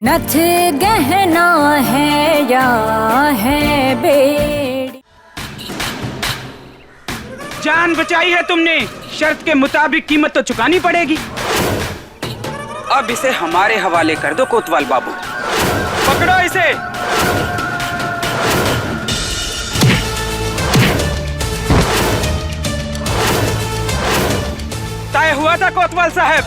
नथ गहना है या है बेड़ी। जान बचाई है तुमने, शर्त के मुताबिक कीमत तो चुकानी पड़ेगी। अब इसे हमारे हवाले कर दो कोतवाल बाबू। पकड़ो इसे। तय हुआ था कोतवाल साहब,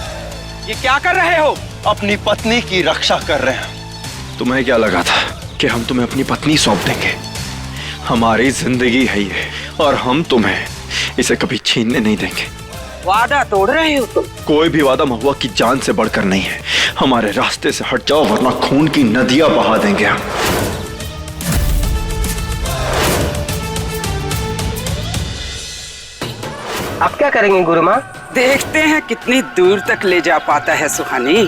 ये क्या कर रहे हो? अपनी पत्नी की रक्षा कर रहे हैं। तुम्हें क्या लगा था कि हम तुम्हें अपनी पत्नी सौंप देंगे? हमारी जिंदगी है ये, और हम तुम्हें इसे कभी छीनने नहीं देंगे। वादा तोड़ रहे हो तुम। कोई भी वादा महुआ की जान से बढ़कर नहीं है। हमारे रास्ते से हट जाओ वरना खून की नदियां बहा देंगे हम। आप क्या करेंगे गुरुमा? देखते हैं कितनी दूर तक ले जा पाता है सुहानी।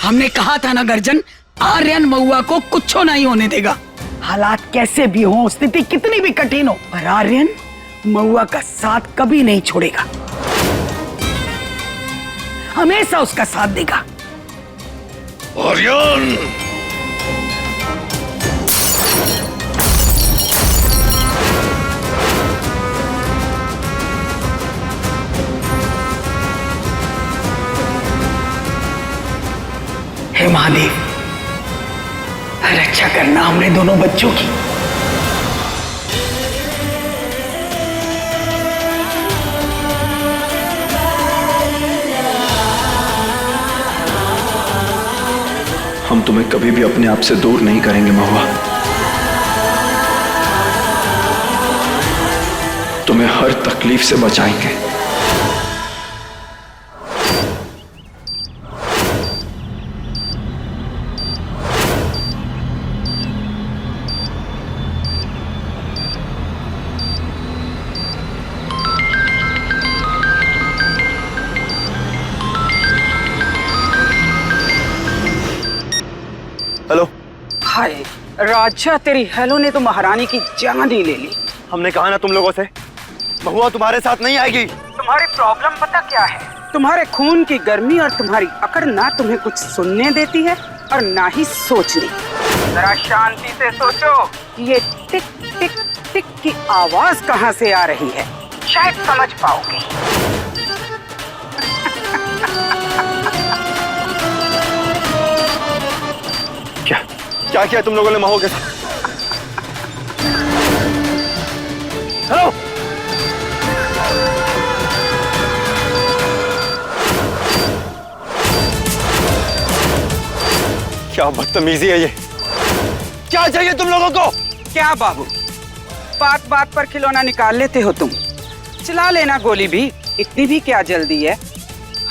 हमने कहा था ना गर्जन, आर्यन महुआ को कुछ नहीं होने देगा। हालात कैसे भी हो, स्थिति कितनी भी कठिन हो, पर आर्यन महुआ का साथ कभी नहीं छोड़ेगा, हमेशा उसका साथ देगा। आर्यन! हे महादेव, रक्षा करना हमने दोनों बच्चों की। हम तुम्हें कभी भी अपने आप से दूर नहीं करेंगे महुआ। तुम्हें हर तकलीफ से बचाएंगे। हेलो। हाय राजा, तेरी हेलो ने तो महारानी की जान ही ले ली। हमने कहा ना तुम लोगों से, महुआ तुम्हारे साथ नहीं आएगी। तुम्हारी प्रॉब्लम पता क्या है? तुम्हारे खून की गर्मी और तुम्हारी अकड़ ना तुम्हें कुछ सुनने देती है और ना ही सोचने। जरा शांति से सोचो कि ये टिक टिक टिक की आवाज कहाँ से आ रही है, शायद समझ पाओगे। क्या किया तुम लोगों ने महुआ के साथ? हेलो। क्या बदतमीजी है ये? क्या चाहिए तुम लोगों को? क्या बाबू, बात बात पर खिलौना निकाल लेते हो तुम। चला लेना गोली भी, इतनी भी क्या जल्दी है।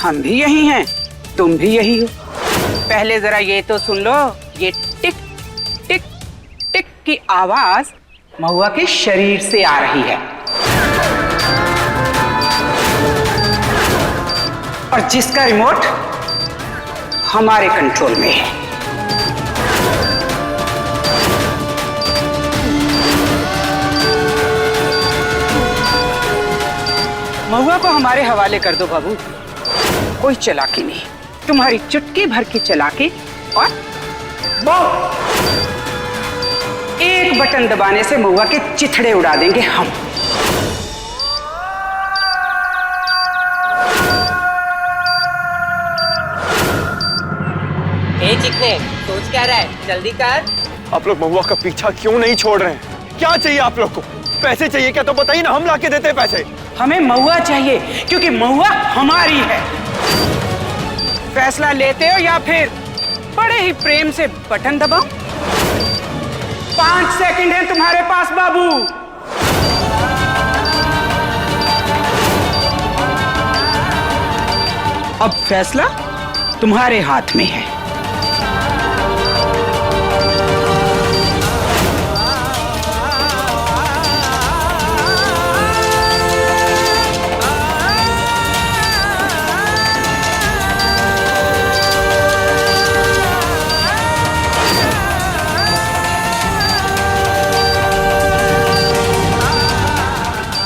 हम भी यही हैं, तुम भी यही हो। पहले जरा ये तो सुन लो, ये टिक टिक टिक की आवाज महुआ के शरीर से आ रही है, और जिसका रिमोट हमारे कंट्रोल में है। महुआ को हमारे हवाले कर दो बाबू। कोई चालाकी नहीं, तुम्हारी चुटकी भर की चालाकी और एक बटन दबाने से महुआ के चिथड़े उड़ा देंगे हम। चिकने, सोच क्या रहा है? जल्दी कर। आप लोग महुआ का पीछा क्यों नहीं छोड़ रहे हैं? क्या चाहिए आप लोग को? पैसे चाहिए क्या? तो बताइए ना, हम लाके देते हैं पैसे। हमें महुआ चाहिए क्योंकि महुआ हमारी है। फैसला लेते हो या फिर बड़े ही प्रेम से बटन दबाओ? 5 सेकंड है तुम्हारे पास बाबू। अब फैसला तुम्हारे हाथ में है।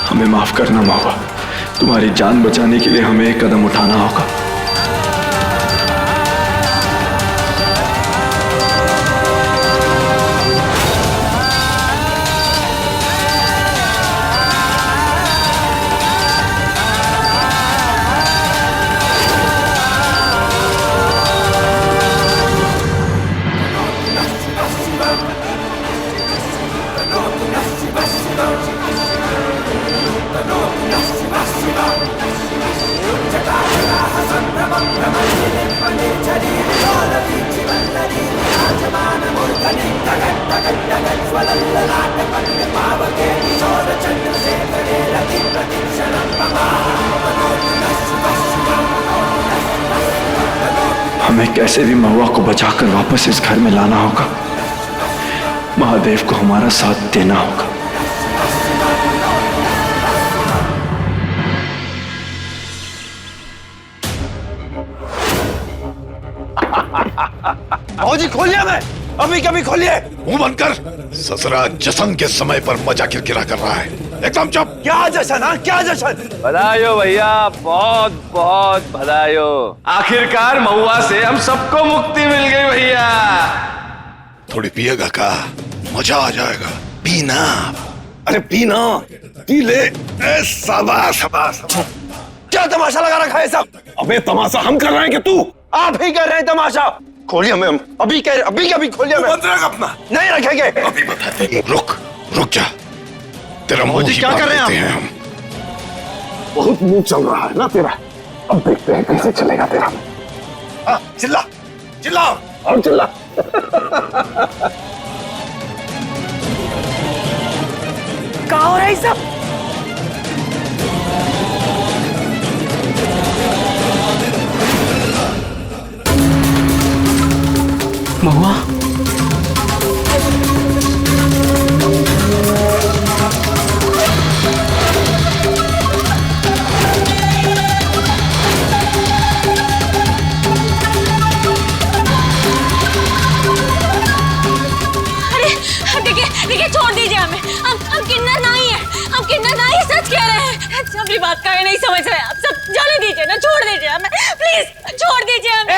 हमें माफ करना महुआ, तुम्हारी जान बचाने के लिए हमें एक कदम उठाना होगा। हमें कैसे भी महुआ को बचाकर वापस इस घर में लाना होगा। महादेव को हमारा साथ देना होगा। जी खोलिए, मैं अभी कभी खोलिए। मुंह बंद कर। ससुरा जश्न के समय पर मजा किरकिरा कर रहा है। एकदम चुप। क्या जश्न? हाँ क्या जश्न? बधाई हो भैया, बहुत बहुत बधाई हो। आखिरकार महुआ से हम सबको मुक्ति मिल गई भैया। थोड़ी पिएगा का? मजा आ जाएगा। पीना। अरे पीना, पी ले। शाबाश शाबाश। क्या तमाशा लगा रखा है सब? अबे तमाशा हम कर रहे हैं कि तू? आप ही कर रहे हैं तमाशा। खोलिए मैम, अभी खोलिए मैम। बंद रख अपना। नहीं रखेंगे। अभी बताते। रुक जा। तेरा मुंह क्या कर रहे हैं हम? बहुत मुंह चल रहा है ना तेरा। अब देखते हैं कैसे चलेगा तेरा। चिल्ला चिल्ला और चिल्ला। क्या हो रहा है सब? महुआ, देखिए छोड़ दीजिए हमें। हम किन्नर नहीं है, हम किन्नर नहीं, सच कह रहे हैं। अपनी बात का नहीं समझ रहे आप सब। जाने दीजिए ना, छोड़ दीजिए हमें प्लीज, छोड़ दीजिए हमें।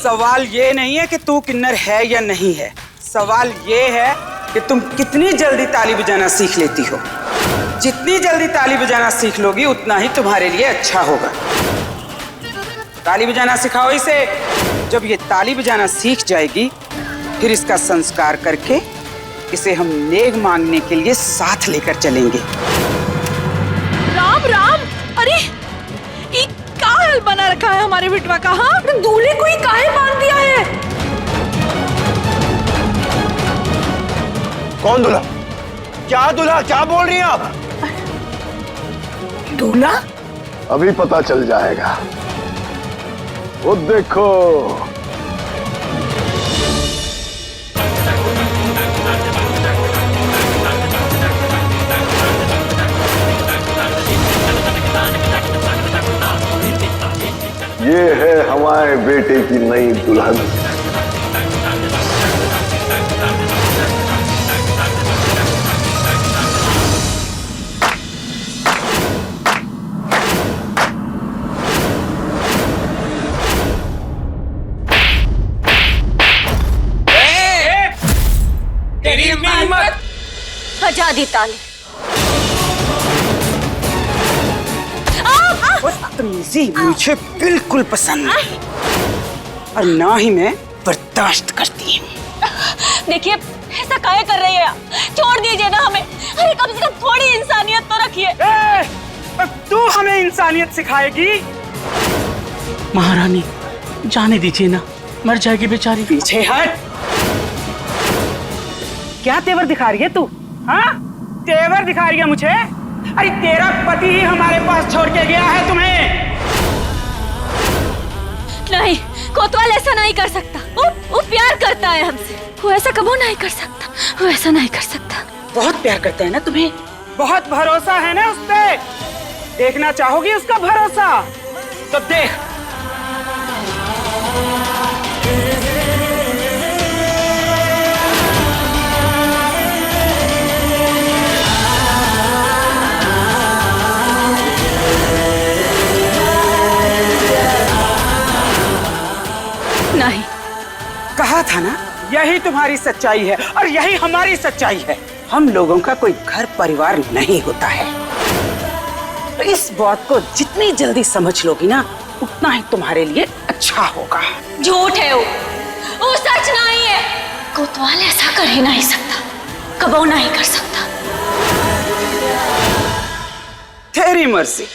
सवाल ये नहीं है कि तू किन्नर है या नहीं है, सवाल ये है कि तुम कितनी जल्दी ताली बजाना सीख लेती हो। जितनी जल्दी ताली बजाना सीख लोगी उतना ही तुम्हारे लिए अच्छा होगा। ताली बजाना सिखाओ इसे। जब ये ताली बजाना सीख जाएगी फिर इसका संस्कार करके इसे हम नेग मांगने के लिए साथ लेकर चलेंगे। राम राम, अरे ये क्या हाल बना रखा है हमारे बिटवा का? हाँ, दूल्हे को ही काहे बांध दिया है? कौन दूल्हा? क्या दूल्हा? क्या बोल रही हैं आप? दूल्हा? अभी पता चल जाएगा। वो देखो। ये है हमारे बेटे की नई दुल्हन। बजा दी ताली। बदतमीजी मुझे बिल्कुल पसंद नहीं और ना ही मैं बर्दाश्त करती हूँ। देखिए ऐसा काहे कर रही है आप? छोड़ दीजिए ना हमें। अरे कम से कम थोड़ी इंसानियत तो रखिए। तू हमें इंसानियत सिखाएगी? महारानी जाने दीजिए ना, मर जाएगी बेचारी। पीछे हट। क्या तेवर दिखा रही है तू? हाँ, तेवर दिखा रही है मुझे? अरे तेरा पति ही हमारे पास छोड़ के गया है तुम्हें। नहीं, कोतवाल ऐसा नहीं कर सकता। वो प्यार करता है हमसे। वो ऐसा कबो नहीं कर सकता। वो ऐसा नहीं कर सकता। बहुत प्यार करता है ना तुम्हें? बहुत भरोसा है ना उस पे? देखना चाहोगी उसका भरोसा? तो देख। नहीं, कहा था ना, यही तुम्हारी सच्चाई है और यही हमारी सच्चाई है। हम लोगों का कोई घर परिवार नहीं होता है। तो इस बात को जितनी जल्दी समझ लोगी ना उतना ही तुम्हारे लिए अच्छा होगा। झूठ है वो सच नहीं है। कोतवाल ऐसा कर ही नहीं सकता, कबो नहीं कर सकता। तेरी मर्जी,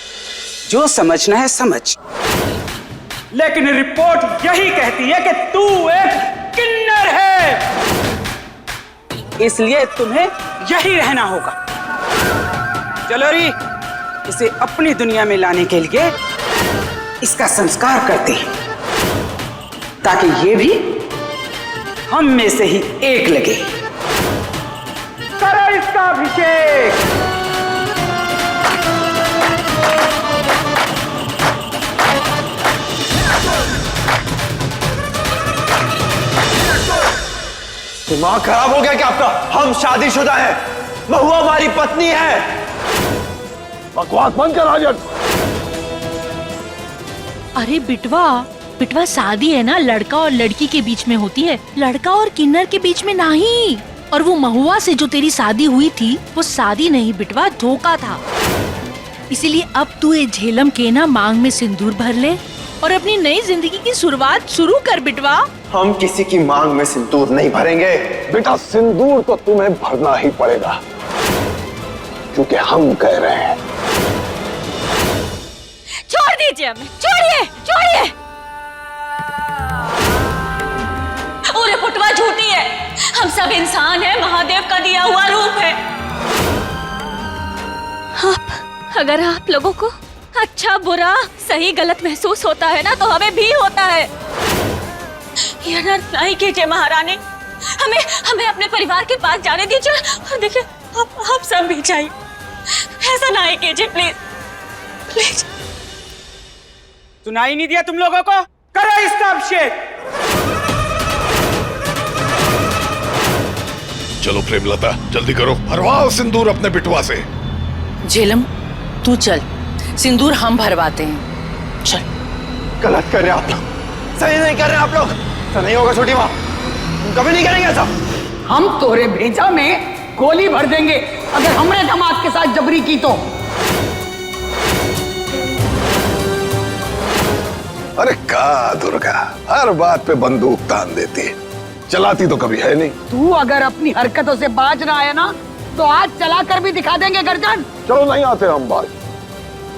जो समझना है समझ। लेकिन रिपोर्ट यही कहती है कि तू एक किन्नर है, इसलिए तुम्हें यही रहना होगा। चलो री, इसे अपनी दुनिया में लाने के लिए इसका संस्कार करते हैं, ताकि ये भी हम में से ही एक लगे। करो इसका अभिषेक। दिमाग खराब हो गया क्या आपका? हम शादीशुदा हैं, महुआ हमारी पत्नी है। बकवास बंद कर राजन। अरे बिटवा शादी है ना लड़का और लड़की के बीच में होती है, लड़का और किन्नर के बीच में नहीं। और वो महुआ से जो तेरी शादी हुई थी वो शादी नहीं बिटवा, धोखा था। इसीलिए अब तू ये झेलम के ना मांग में सिंदूर भर ले और अपनी नई जिंदगी की शुरुआत शुरू कर बिटवा। हम किसी की मांग में सिंदूर नहीं भरेंगे। बेटा सिंदूर तो तुम्हें भरना ही पड़ेगा, क्योंकि हम कह रहे हैं। छोड़ दीजिए हमें, छोड़िए। अरे पुटवा झूठी है, हम सब इंसान हैं, महादेव का दिया हुआ रूप है। अगर आप लोगों को अच्छा बुरा सही गलत महसूस होता है ना, तो हमें भी होता है। ये अनर्थ नहीं कीजिए महारानी, हमें अपने परिवार के पास जाने दीजिए। और देखिए आप सब भी जाइए, ऐसा नहीं कीजिए प्लीज। सुनाई नहीं दिया तुम लोगों को? करो इसका अभिषेक। चलो प्रेमलता जल्दी करो, भरवाओ सिंदूर अपने बिटवा से। झेलम तू चल, सिंदूर हम भरवाते हैं, चल। गलत कर रहे हैं आप लोग, सही नहीं कर रहे आप लोग। ऐसा नहीं होगा छोटी माँ, हम कभी नहीं करेंगे ऐसा। हम तोरे भेजा में गोली भर देंगे अगर हमने दामाद के साथ जबरी की तो। अरे का दुर्गा, हर बात पे बंदूक तान देती है, चलाती तो कभी है नहीं। तू अगर अपनी हरकतों से बाज ना आया ना, तो आज चला कर भी दिखा देंगे गर्दन। चलो नहीं आते हम बाज,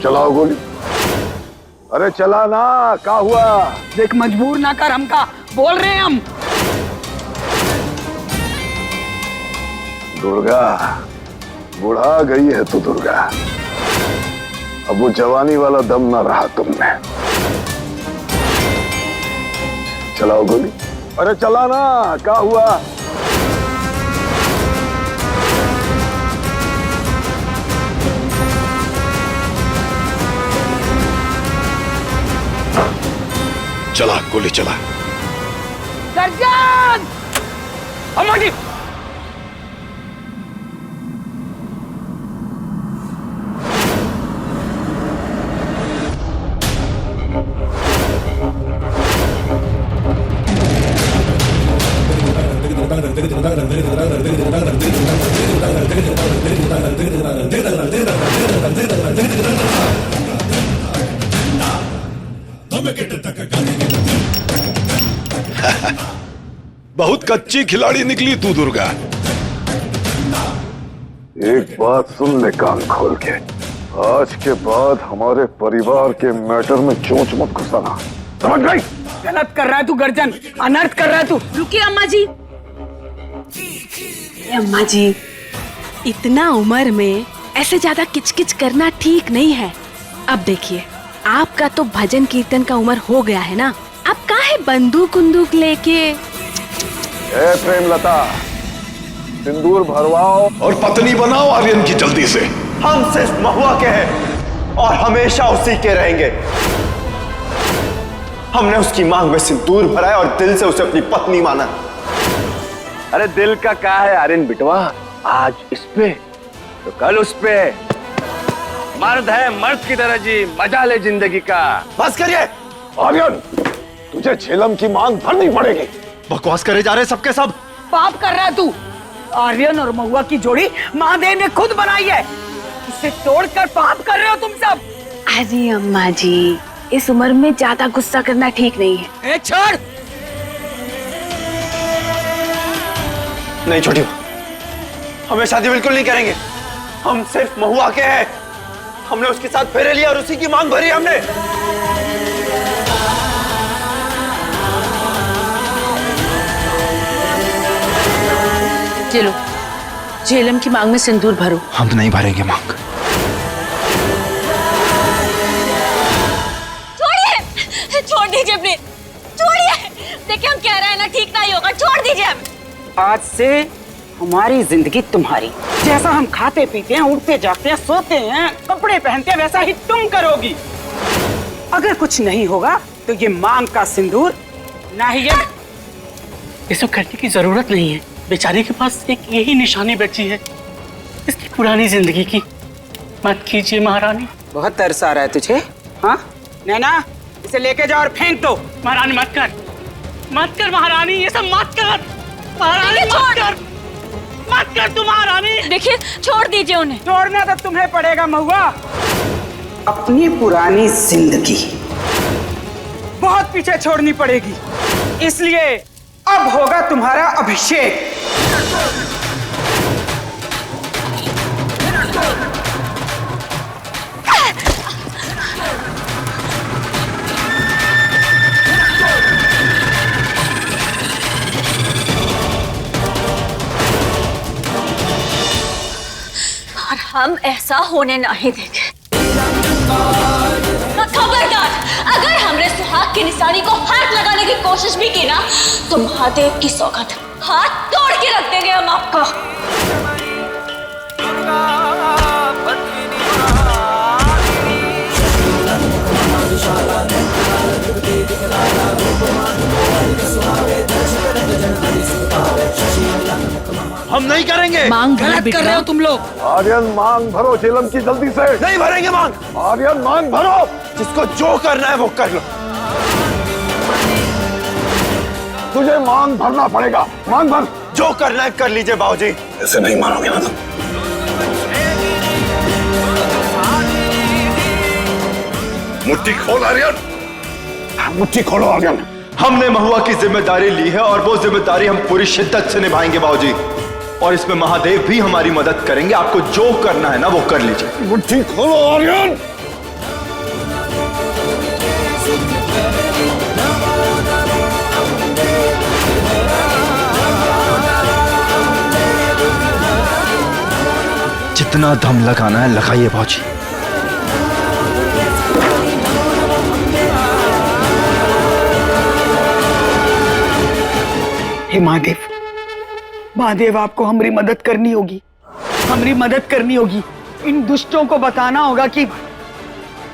चलाओ गोली। अरे चला ना, क्या हुआ? देख मजबूर ना कर हमका, बोल रहे हैं हम। दुर्गा बुढ़ा गई है तू दुर्गा, अब वो जवानी वाला दम ना रहा तुमने। चलाओ गोली। अरे चला ना, क्या हुआ? चला गोली चला। गर्जन! अम्मा जी, बहुत कच्ची खिलाड़ी निकली तू दुर्गा। एक बात सुन ले कान खोल के, आज के बाद हमारे परिवार के मैटर में चोंच मत घुसाना, समझ गई? गलत कर रहा है तू गर्जन, अनर्थ कर रहा है तू। रुकिए अम्मा जी। अम्मा जी, इतना उम्र में ऐसे ज्यादा किचकिच करना ठीक नहीं है। अब देखिए, आपका तो भजन कीर्तन का उम्र हो गया है ना, अब काहे बंदूक उंदूक लेके। ए प्रेमलता, सिंदूर भरवाओ और पत्नी बनाओ आर्यन की जल्दी से। हम सिर्फ महुआ के हैं और हमेशा उसी के रहेंगे। हमने उसकी मांग में सिंदूर भरा है और दिल से उसे अपनी पत्नी माना। अरे दिल का क्या है आर्यन बिटवा, आज इस पे तो कल उस पे। मर्द है मर्द की तरह जी, मजा ले जिंदगी का। बस करिए आर्यन, तुझे झेलम की मांग भरनी पड़ेगी। बकवास करे जा रहे सबके सब। पाप कर रहा है तू। आर्यन और महुआ की जोड़ी महादेव ने खुद बनाई है, इसे तोड़कर पाप कर रहे हो तुम सब। अरे अम्मा जी, इस उम्र में ज्यादा गुस्सा करना ठीक नहीं है। ए छोड़। नहीं छोटी, हमें शादी बिल्कुल नहीं करेंगे। हम सिर्फ महुआ के हैं। हमने उसके साथ फेरे लिया और उसी की मांग भरी हमने। ये लो, झेलम की मांग में सिंदूर भरो। हम नहीं भरेंगे मांग। छोड़िए, छोड़ दीजिए प्लीज, छोड़िए। देखिए हम कह रहे हैं ना, ठीक नहीं होगा, छोड़ दीजिए हमें। आज से हमारी जिंदगी तुम्हारी। जैसा हम खाते पीते हैं, उठते जागते हैं, सोते हैं, कपड़े पहनते हैं, वैसा ही तुम करोगी। अगर कुछ नहीं होगा तो ये मांग का सिंदूर ना ही ये सब करने की जरूरत नहीं है। बेचारे के पास एक यही निशानी बची है इसकी पुरानी जिंदगी की। मत कीजिए महारानी। बहुत तरस आ रहा है तुझे? हाँ नैना, इसे लेके जाओ और फेंक दो। महारानी मत कर, मत कर महारानी, ये सब मत कर महारानी, मत कर, मत कर तू महारानी। देखिए छोड़ दीजिए उन्हें। छोड़ना तो तुम्हें पड़ेगा महुआ। अपनी पुरानी जिंदगी बहुत पीछे छोड़नी पड़ेगी, इसलिए अब होगा तुम्हारा अभिषेक। और हम ऐसा होने नहीं देंगे। खबरदार, अगर हमरे सुहाग की निशानी को हाथ लगाने की कोशिश भी की ना, तो महादेव की सौगंध, हाथ तोड़ के रख देंगे हम आपका। हम नहीं करेंगे। मांग भरो गलत कर रहे हो तुम लोग। आर्यन मांग भरो झेलम की जल्दी से। नहीं भरेंगे मांग। आर्यन मांग भरो। जिसको जो करना है वो कर लो। तुझे मांग भरना पड़ेगा, मांग भर। जो करना है कर लीजिए बाबूजी। ऐसे नहीं मानोगे ना तुम। मुट्ठी खोल आर्यन, मुट्ठी खोलो आर्यन। हमने महुआ की जिम्मेदारी ली है और वो जिम्मेदारी हम पूरी शिद्दत से निभाएंगे बाबूजी। और इसमें महादेव भी हमारी मदद करेंगे। आपको जो करना है ना वो कर लीजिए। मुट्ठी खोलो आर्यन। जितना दम लगाना है लगाइए बाबूजी। हे महादेव, महादेव आपको हमारी मदद करनी होगी, हमारी मदद करनी होगी। इन दुष्टों को बताना होगा कि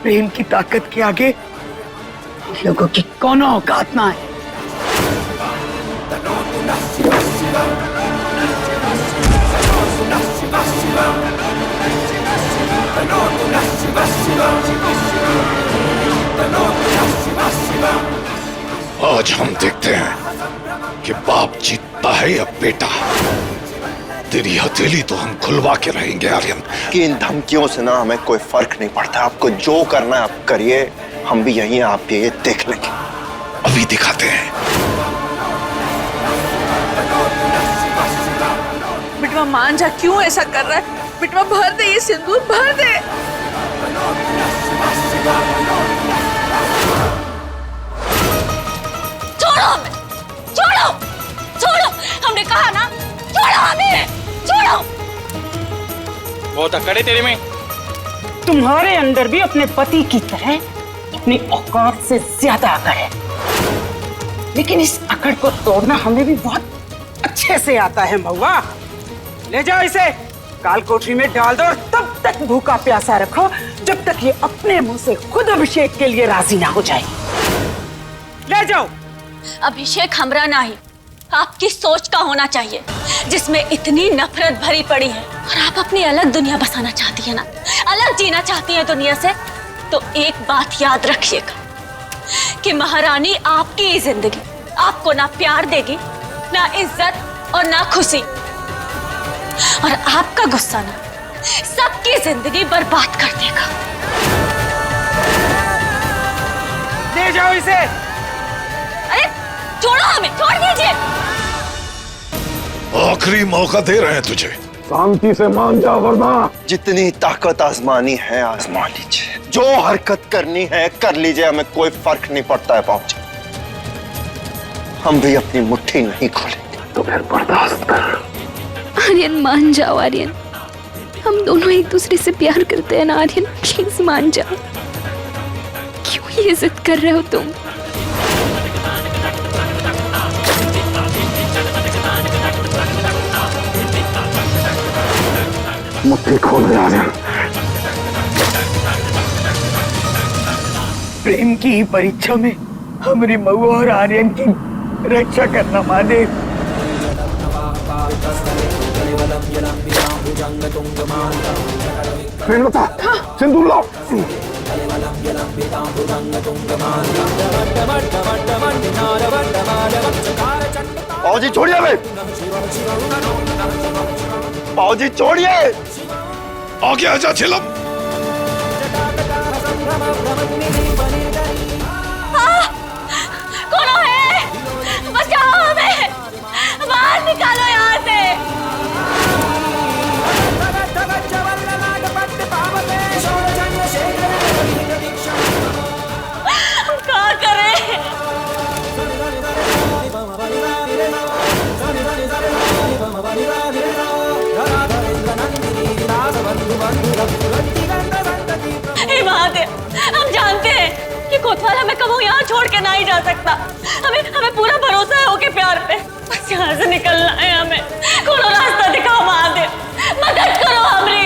प्रेम की ताकत के आगे इन लोगों की कोनो औकात ना है। आज हम देखते हैं कि बाप जीतता है या बेटा। तेरी हथेली तो हम खुलवा के रहेंगे आर्यन। कि इन धमकियों से ना हमें कोई फर्क नहीं पड़ता। आपको जो करना है आप करिए, हम भी यहीं आप ये देख लेंगे। अभी दिखाते हैं। बिटवा मान जा, क्यों ऐसा कर रहा है? बिटवा भर दे ये सिंदूर, भर दे। छोड़ो हमें, छोड़ो, छोड़ो, हमने कहा ना, छोड़ो हमें, छोड़ो। बहुत अकड़ है तेरे में। तुम्हारे अंदर भी अपने पति की तरह अपनी औकात से ज्यादा अकड़ है, लेकिन इस अकड़ को तोड़ना हमें भी बहुत अच्छे से आता है महुआ। ले जाओ इसे, काल कोठरी में डाल दो और तब तक भूखा प्यासा रखो जब तक ये अपने मुंह से खुद अभिषेक के लिए राजी ना हो जाए। ले जाओ। अभिषेक हमरा नहीं, आपकी सोच का होना चाहिए, जिसमें इतनी नफरत भरी पड़ी है। और आप अपनी अलग दुनिया बसाना चाहती है ना, अलग जीना चाहती है दुनिया से। तो एक बात याद रखिएगा कि महारानी आपकी ही जिंदगी आपको ना प्यार देगी, ना इज्जत और ना खुशी। और आपका गुस्सा ना सबकी जिंदगी बर्बाद कर देगा। ले जाओ इसे। अरे छोड़ो हमें, छोड़ दीजिए। आखिरी मौका दे रहे हैं तुझे, शांति से मान जा वरना। जितनी ताकत आजमानी है आजमा लीजिए। जो हरकत करनी है कर लीजिए, हमें कोई फर्क नहीं पड़ता है बाबूजी। हम भी अपनी मुट्ठी नहीं खोलेंगे। तो फिर बर्दाश्त कर। आर्यन मान जाओ आर्यन, हम दोनों एक दूसरे से प्यार करते हैं ना आर्यन, प्लीज मान जाओ। क्यों ये जिद कर रहे हो तुम? मुट्ठी खोल दे आर्यन। प्रेम की परीक्षा में हमारी महुआ और आर्यन की रक्षा करना महादेव। सिंदूर लाओ। पाऊजी छोड़िए बे, पाऊजी छोड़िए। आगे आजा छिलम। कौन है? बचाओ हमें, बाहर निकालो यहाँ से। क्या करें? हे महादेव, हम जानते हैं कि कोतवाल हमें कबू यहाँ छोड़ के नहीं जा सकता। हमें पूरा भरोसा है ओके प्यार पे। बस यहाँ से निकलना है हमें। कोनो रास्ता दिखाओ महादेव, मदद करो हमारी।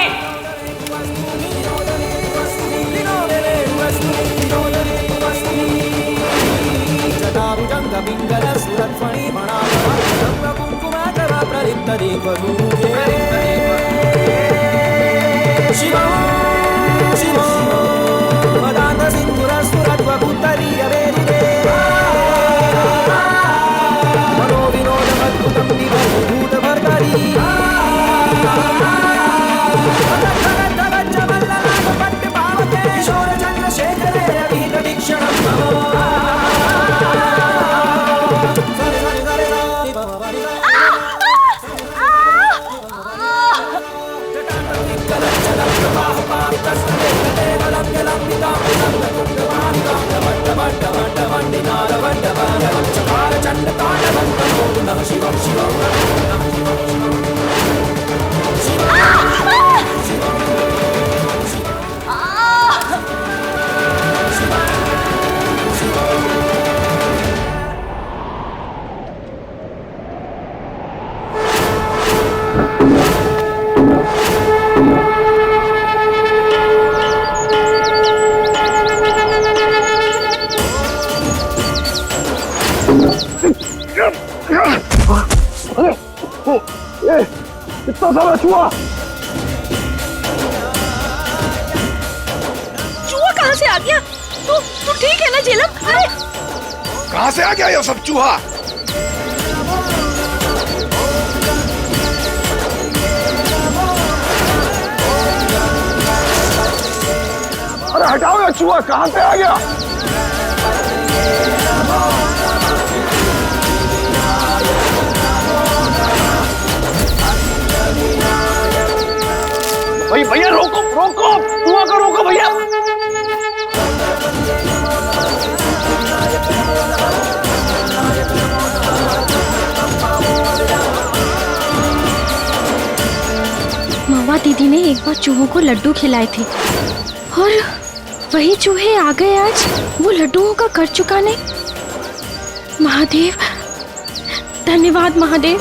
इतना सारा चूहा। चूहा कहाँ से आ गया? तू ठीक है ना झेलम? अरे कहाँ से आ गया ये सब चूहा? अरे हटाओ ये चूहा, कहाँ से आ गया? भैया रोको रोको, चूहा को रोको भैया। महुआ दीदी ने एक बार चूहों को लड्डू खिलाए थे और वही चूहे आ गए आज वो लड्डुओं का कर चुकाने। महादेव, धन्यवाद महादेव।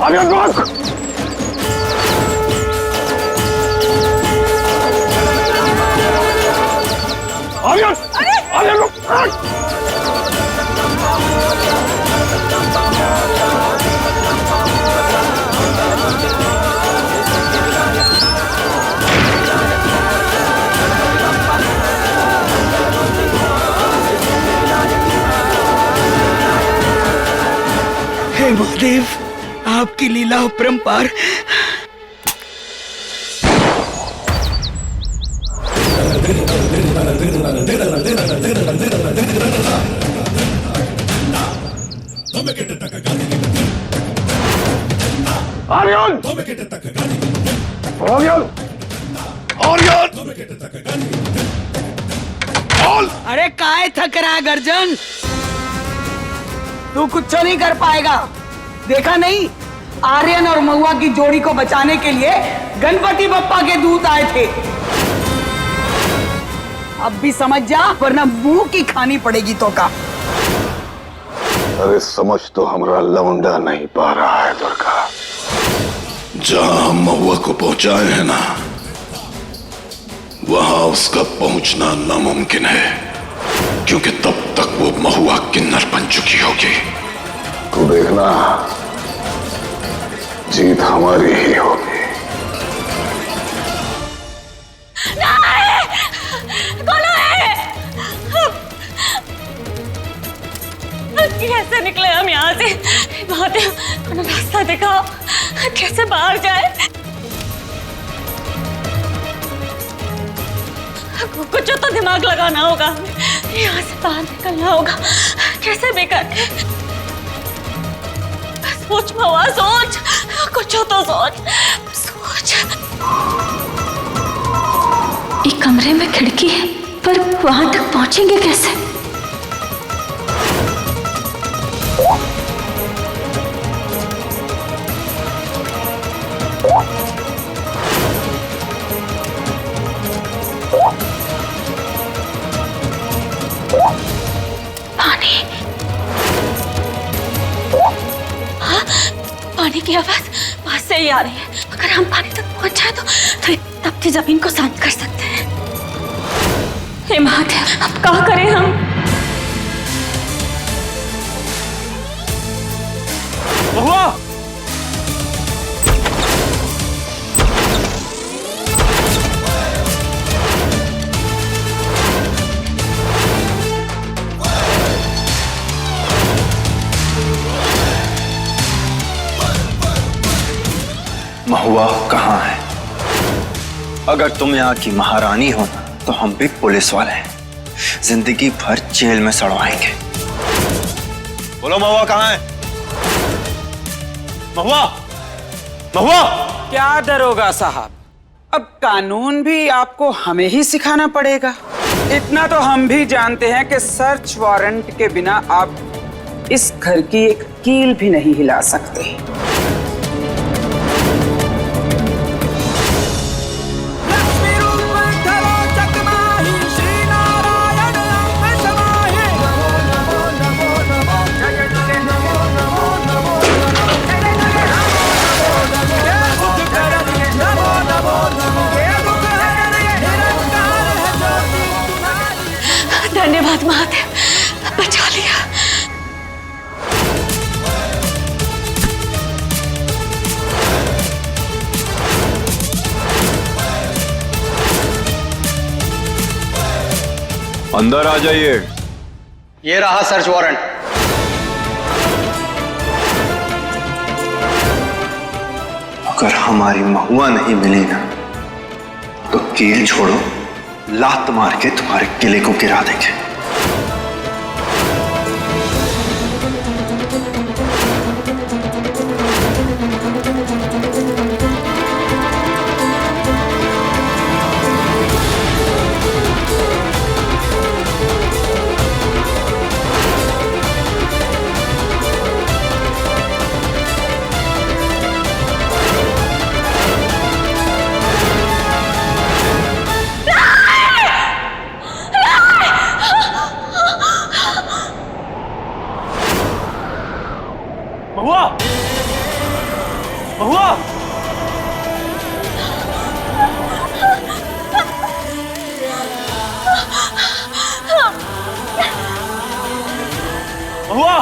आर्यन रोक। आर्यन, आर्यन रोक। हे महादेव, आपकी लीला अपरंपार। आर्यन, आर्यन, आर्यन, अरे काय थक रहा है गर्जन? तू कुछ नहीं कर पाएगा। देखा नहीं, आर्यन और महुआ की जोड़ी को बचाने के लिए गणपति बप्पा के दूत आए थे। अब भी समझ जा, वरना मुंह की खानी पड़ेगी तो का। अरे समझ तो हमरा लौंडा नहीं पा रहा है दुर्गा। जहां हम महुआ को पहुंचाए हैं ना, वहां उसका पहुंचना नामुमकिन है, क्योंकि तब तक वो महुआ किन्नर बन चुकी होगी। तू देखना, जीत हमारी ही होगी। कैसे निकले हम यहाँ से? महादेव, थोड़ा रास्ता दिखाओ, कैसे बाहर जाए? कुछ तो दिमाग लगाना होगा, यहाँ से बाहर निकलना होगा। कैसे बेकार? सोच महुआ, सोच, कुछ तो सोच। एक कमरे में खिड़की है, पर वहां तक पहुंचेंगे कैसे? पानी, हाँ, पानी की आवाज पास से ही आ रही है। अगर हम पानी तक पहुंच जाए तो तपती जमीन को शांत कर सकते हैं। हे महादेव, अब क्या करें हम? महुआ! महुआ कहाँ है? अगर तुम यहाँ की महारानी हो ना, तो हम भी पुलिस वाले हैं, जिंदगी भर जेल में सड़वाएंगे। बोलो महुआ कहाँ है? महुआ! महुआ! क्या दरोगा साहब, अब कानून भी आपको हमें ही सिखाना पड़ेगा। इतना तो हम भी जानते हैं कि सर्च वारंट के बिना आप इस घर की एक कील भी नहीं हिला सकते। धन्यवाद महादेव, बचा लिया। अंदर आ जाइए। ये रहा सर्च वारंट। अगर हमारी महुआ नहीं मिली ना, तो कील छोड़ो, लात मार के तुम्हारे किले को गिरा देंगे। महुआ! महुआ! महुआ!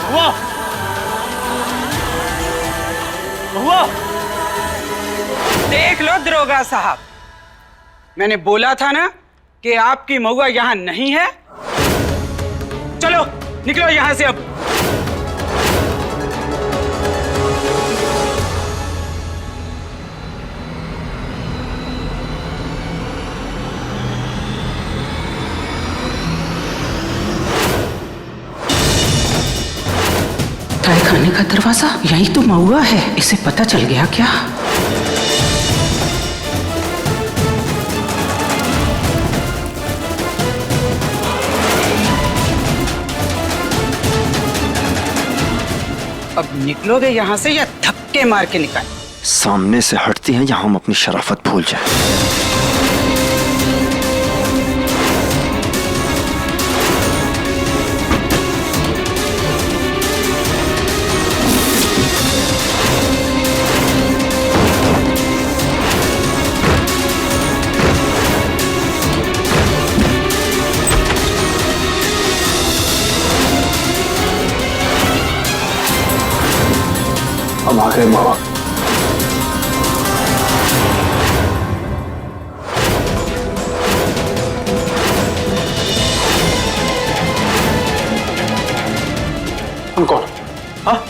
महुआ! महुआ! देख लो दरोगा साहब, मैंने बोला था ना कि आपकी महुआ यहाँ नहीं है। चलो निकलो यहाँ से अब। तय खाने का दरवाजा यही तो महुआ है, इसे पता चल गया क्या? निकलोगे यहाँ से या धक्के मार के निकाल? सामने से हटती हैं या हम अपनी शराफत भूल जाए। हम आ गए मामा। हम कौन? हाँ?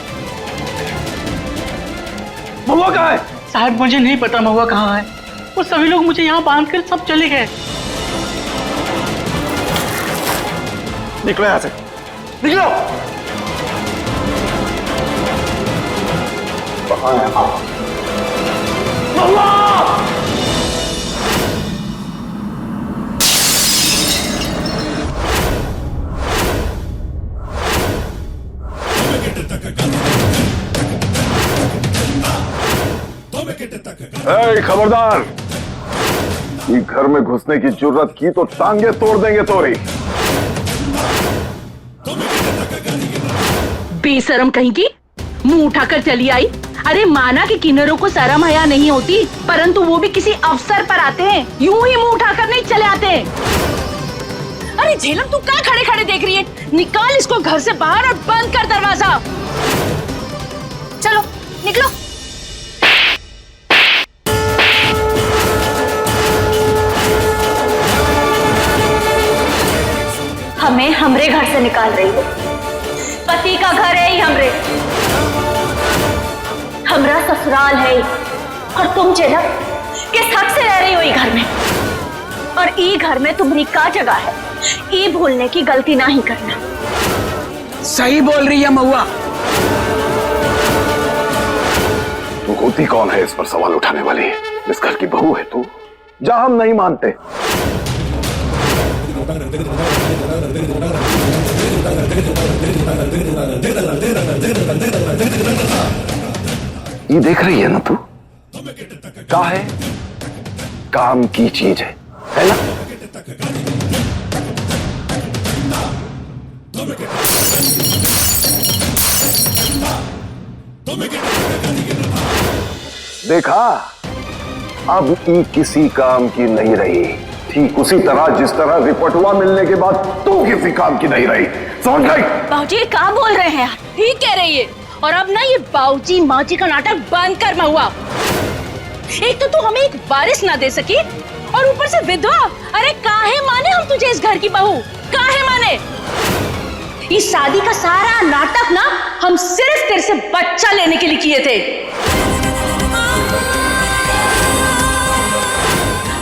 महुआ कहाँ है? साहब मुझे नहीं पता महुआ कहाँ है। वो सभी लोग मुझे यहाँ बांध कर सब चले गए। निकलो यहाँ से, निकलो। ए, खबरदार, ये घर में घुसने की जुर्रत की तो टांगे तोड़ देंगे तोरी। बेशरम कहीं की, मुंह उठाकर चली आई। अरे माना कि किन्नरों को शर्म हया नहीं होती, परंतु वो भी किसी अवसर पर आते हैं, यूं ही मुंह उठाकर नहीं चले आते। अरे झेलम, तू क्या खड़े खड़े देख रही है? निकाल इसको घर से बाहर और बंद कर दरवाजा। चलो निकलो। हमें हमरे घर से निकाल रही हो। पति का घर है ही हमरे, हमरा ससुराल है और तुम झेलम किस हक से रह रही हो ई घर में? और ई घर में तुम्हारी का जगह है? ई भूलने की गलती ना ही करना। सही बोल रही है महुआ। तू होती कौन है इस पर सवाल उठाने वाली? इस घर की बहू है तू, जा हम नहीं मानते। ये देख रही है ना तू, क्या है? काम की चीज है ना? देखा, अब ये किसी काम की नहीं रही। ठीक उसी तरह जिस तरह रिपटुआ मिलने के बाद तू किसी काम की नहीं रही। समझ गई? बाबूजी क्या बोल रहे हैं यार? ठीक कह रही है। और अब ना ये बाऊजी माची का नाटक बंद कर महुआ। एक तो तू हमें एक बारिश ना दे सकी और ऊपर से विधवा। अरे काहे माने हम तुझे इस घर की बहू? काहे माने? इस शादी का सारा नाटक ना हम सिर्फ तेरे से बच्चा लेने के लिए किए थे।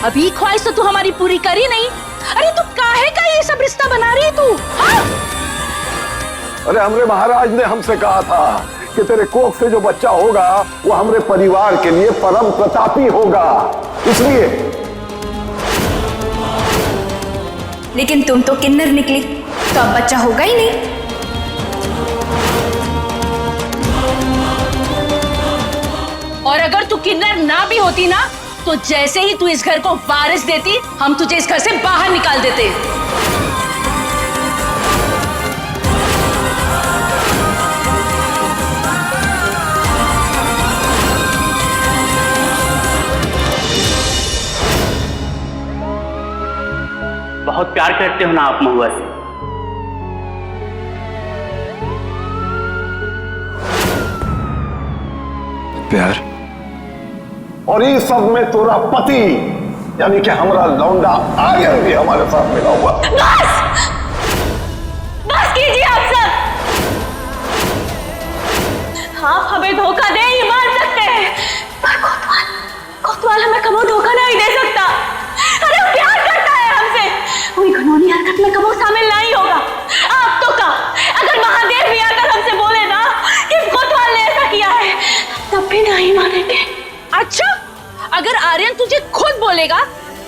अभी ख्वाहिश तो तू हमारी पूरी करी नहीं। अरे तू काहे का ये सब रिश्ता बना रही है तू? हाँ? अरे हमरे महाराज ने हमसे कहा था कि तेरे कोख से जो बच्चा होगा वो हमरे परिवार के लिए परम प्रतापी होगा, इसलिए। लेकिन तुम तो किन्नर निकली, तो अब बच्चा होगा ही नहीं। और अगर तू किन्नर ना भी होती ना, तो जैसे ही तू इस घर को वारिस देती, हम तुझे इस घर से बाहर निकाल देते। बहुत प्यार करते हो ना आप महुआ से? प्यार? और ये सब में तोरा पति यानी कि हमारा लौंडा आर्यन भी हमारे साथ मिला हुआ। बस बस कीजिए आप सब। आप हमें धोखा दे ही मान सकते हैं, पर कोतवाल हमें कबो धोखा नहीं दे सकता। अरे वो प्यार करता है हमसे, कोई कानूनी हरकत में कबो शामिल नहीं होगा। आप तो का अगर महादेव भी आकर हमसे बोले ना कि कोतवाल ने ऐसा किया है, तब भी नहीं मानेंगे। अच्छा, अगर आर्यन तुझे खुद बोलेगा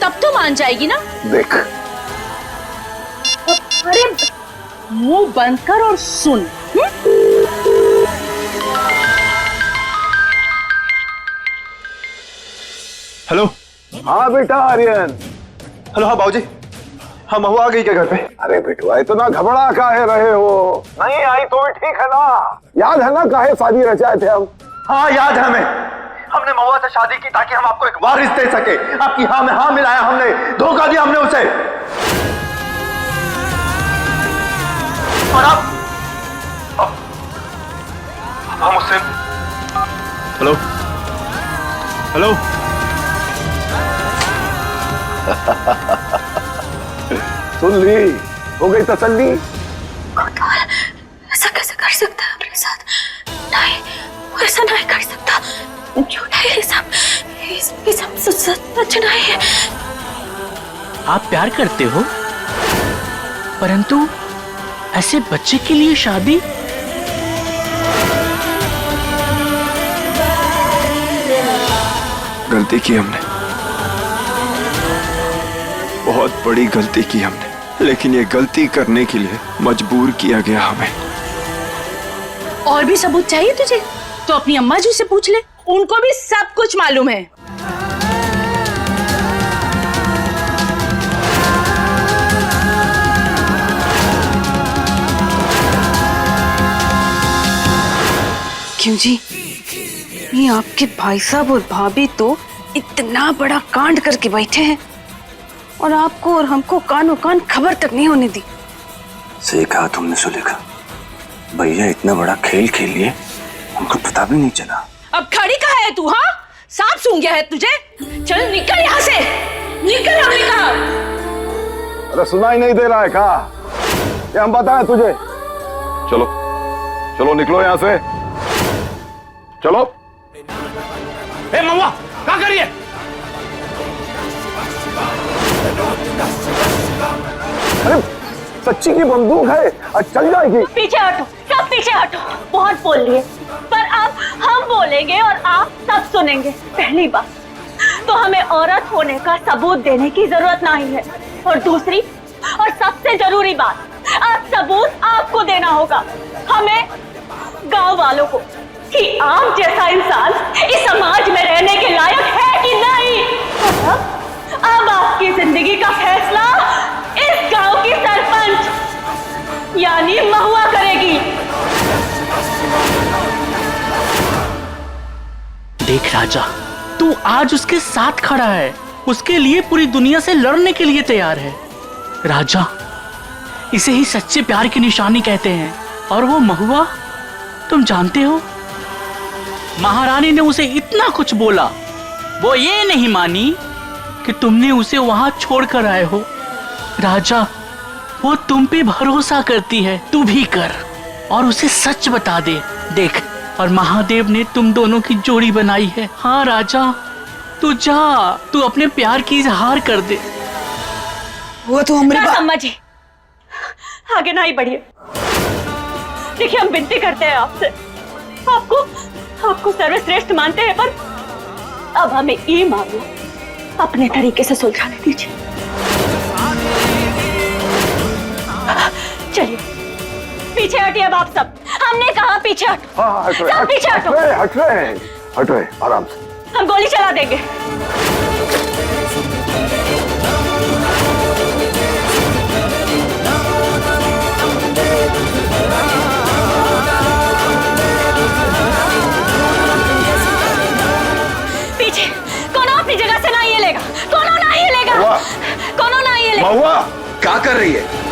तब तो मान जाएगी ना? देख, अरे मुंह बंद कर और सुन। हेलो। हाँ बेटा आर्यन। हेलो। हाँ बाबूजी, हाँ महुआ आ गई क्या घर पे? अरे बेटवा इतना घबरा काहे रहे हो? नहीं आई तो भी ठीक है ना? याद है ना काहे शादी रचाए थे हम? हाँ याद है हमें। हमने महुआ से शादी की ताकि हम आपको एक वारिस दे सके। आपकी हाँ में हाँ मिलाया हमने, धोखा दिया हमने उसे। और आप हम उससे। Hello hello. सुन ली, हो गई तसल्ली? कोतवाल ऐसा कैसे कर सकता है अपने साथ? नहीं, वो ऐसा नहीं कर सकता। झूठा है ये सब सच नहीं है। आप प्यार करते हो, परंतु ऐसे बच्चे के लिए शादी? गलती की हमने, बहुत बड़ी गलती की हमने, लेकिन ये गलती करने के लिए मजबूर किया गया हमें। और भी सबूत चाहिए तुझे तो अपनी अम्मा जी से पूछ ले, उनको भी सब कुछ मालूम है। क्यों जी, ये आपके भाई साहब और भाभी तो इतना बड़ा कांड करके बैठे हैं और आपको और हमको कानों कान खबर तक नहीं होने दी। सही कहा तुमने सुलेखा, भैया इतना बड़ा खेल खेल लिए हमको पता भी नहीं चला। अब खड़ी कहाँ है तू? हाँ, सांप सूंघ गया है तुझे? चल निकल यहाँ से, निकल। हमने कहा। अरे सुनाई नहीं दे रहा है क्या? ये हम बताएं तुझे? चलो चलो निकलो यहाँ से, चलो। ए महुआ, क्या करिए? अरे सच्ची की बंदूक है, आज चल जाएगी। पीछे हटो, सब पीछे हटो। बहुत बोल लिए, पर अब हम बोलेंगे और आप सब सुनेंगे। पहली बात तो हमें औरत होने का सबूत देने की जरूरत नहीं है, और दूसरी और सबसे जरूरी बात, अब सबूत आपको देना होगा हमें, गांव वालों को, कि आप जैसा इंसान इस समाज में रहने के लायक है कि नहीं। अब आपकी जिंदगी का फैसला इस गांव की सरपंच यानी महुआ करेगी। देख राजा, तू आज उसके साथ खड़ा है, उसके लिए पूरी दुनिया से लड़ने के लिए तैयार है। राजा, इसे ही सच्चे प्यार की निशानी कहते हैं। और वो महुआ, तुम जानते हो, महारानी ने उसे इतना कुछ बोला, वो ये नहीं मानी कि तुमने उसे वहां छोड़कर आए हो। राजा, वो तुम पे भरोसा करती है, तू भी कर और उसे सच बता दे। देख, और महादेव ने तुम दोनों की जोड़ी बनाई है। हाँ राजा, तू जा, तू अपने प्यार की इजहार कर दे। वो तो हमारे अम्मा जी, आगे ना ही बढ़िए। देखिए, हम विनती करते हैं आपसे, आपको सर्वश्रेष्ठ मानते हैं, पर अब हमें ये मामला अपने तरीके से सुलझाने दीजिए। चलिए पीछे हटिए अब आप सब। हमने कहा पीछे हटो। हाँ, हट रहे, सब पीछे हटो। हट रहे, आराम से। हम गोली चला देंगे। पीछे कोनो अपनी जगह से नहीं हिलेगा, कोनो नहीं हिलेगा, कोनो नहीं हिलेगा। महुआ क्या कर रही है?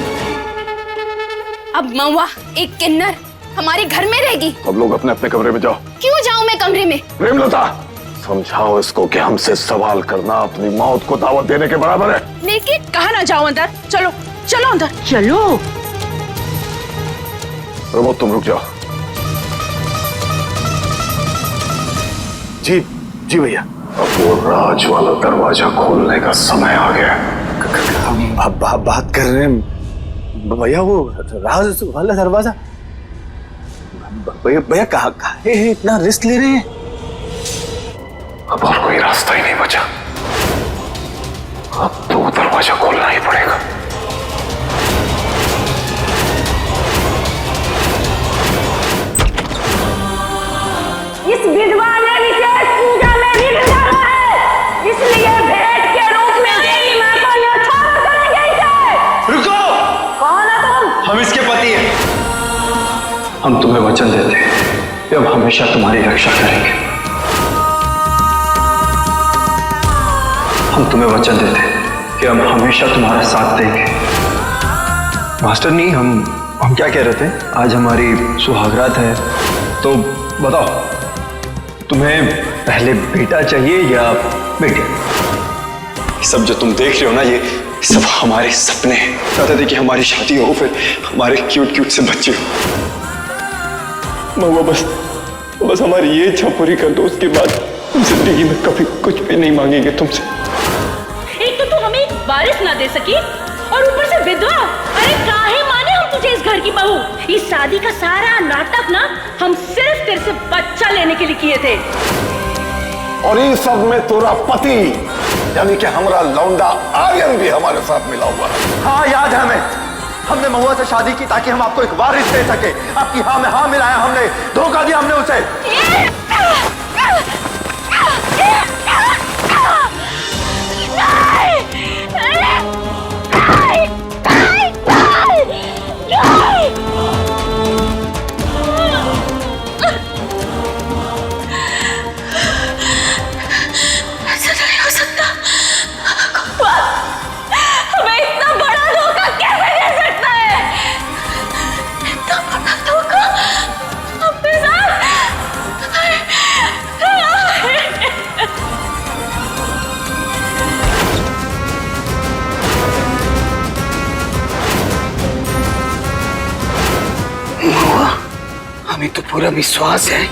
अब महुआ एक किन्नर हमारे घर में रहेगी। सब लोग अपने अपने कमरे में जाओ। क्यों जाऊं मैं कमरे में? प्रेमलता, समझाओ इसको कि हमसे सवाल करना अपनी मौत को दावत देने के बराबर है। लेकिन कहा ना जाओ अंदर। चलो चलो अंदर चलो। प्रमोद तुम रुक जाओ। जी जी भैया। अब वो राज वाला दरवाजा खोलने का समय आ गया। हम बात कर रहे हैं भैया, वो राज वाला दरवाजा। भैया कहा इतना रिस्क ले रहे हैं? अब और कोई रास्ता ही नहीं बचा, अब तो दरवाजा खोलना ही पड़ेगा। इस विधवा ने विशेष पूजा में विघ्न डाला है, इसलिए हम तुम्हें वचन देते हैं कि अब हमेशा तुम्हारी रक्षा करेंगे। हम तुम्हें वचन देते हैं कि अब हमेशा तुम्हारा साथ देंगे। मास्टरनी, हम क्या कह रहे थे? आज हमारी सुहागरात है, तो बताओ तुम्हें पहले बेटा चाहिए या बेटी? सब जो तुम देख रहे हो ना, ये सब हमारे सपने हैं। चाहते थे कि हमारी शादी हो, फिर हमारे क्यूट क्यूट से बच्चे हो। महुआ, बस हमारी ये इच्छा पूरी कर दो, उसके बाद जिंदगी में कभी कुछ भी नहीं मांगेंगे तुमसे। एक तो तू हमें एक बारिश ना दे सकी और ऊपर से विधवा। अरे काहे माने हम तुझे इस घर की बहू? इस शादी का सारा नाटक ना हम सिर्फ तेरे से बच्चा लेने के लिए किए थे। और ये सब में तोरा पति यानी कि हमारा लौंडा आर्यन भी हमारे साथ मिला हुआ है। हाँ, याद है हमें। हमने महुआ से शादी की ताकि हम आपको एक वारिस दे सके। आपकी हाँ में हाँ मिलाया हमने, धोखा दिया हमने उसे। ऐसा नहीं हो सकता। हमें इतना बड़ा धोखा कैसे दे सकता है? इतना बड़ा धोखा अपने साथ। महुआ, हमें तो पूरा विश्वास है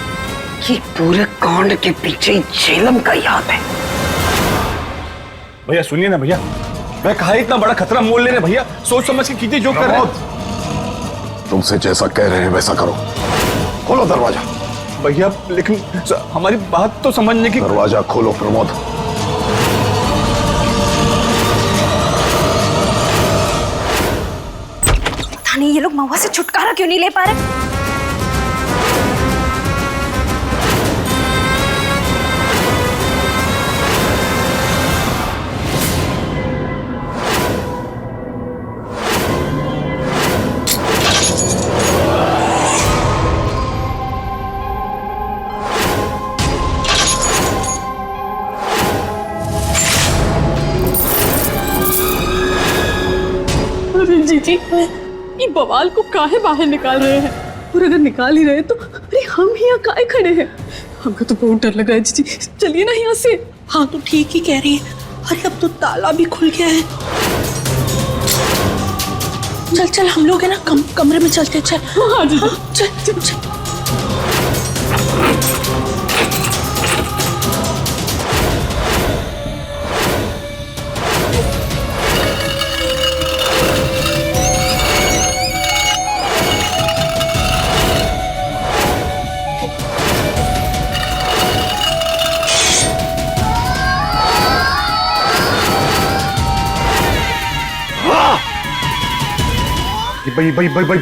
कि पूरे कांड के पीछे झेलम का ही हाथ है। भैया सुनिए ना भैया, मैं कहा इतना बड़ा खतरा मोल ले रहे भैया, सोच समझ के कीजिए जो कर रहे हैं। तुमसे जैसा कह रहे हैं वैसा करो। खोलो दरवाजा। भैया लेकिन हमारी बात तो समझने की। दरवाजा खोलो प्रमोद। थाने ये लोग महुआ से छुटकारा क्यों नहीं ले पा रहे? जी ये बवाल को काहे बाहर निकाल रहे हैं? और अगर निकाल ही रहे तो अरे हम ही यहाँ काहे खड़े हैं? हमको तो बहुत डर लग रहा है जी। चलिए ना यहाँ से। हाँ तू ठीक ही कह रही है। अरे अब तो ताला भी खुल गया है। चल चल हम लोग है ना कमरे में चलते हैं। चल हाँ जी चल चल चल।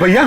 भैया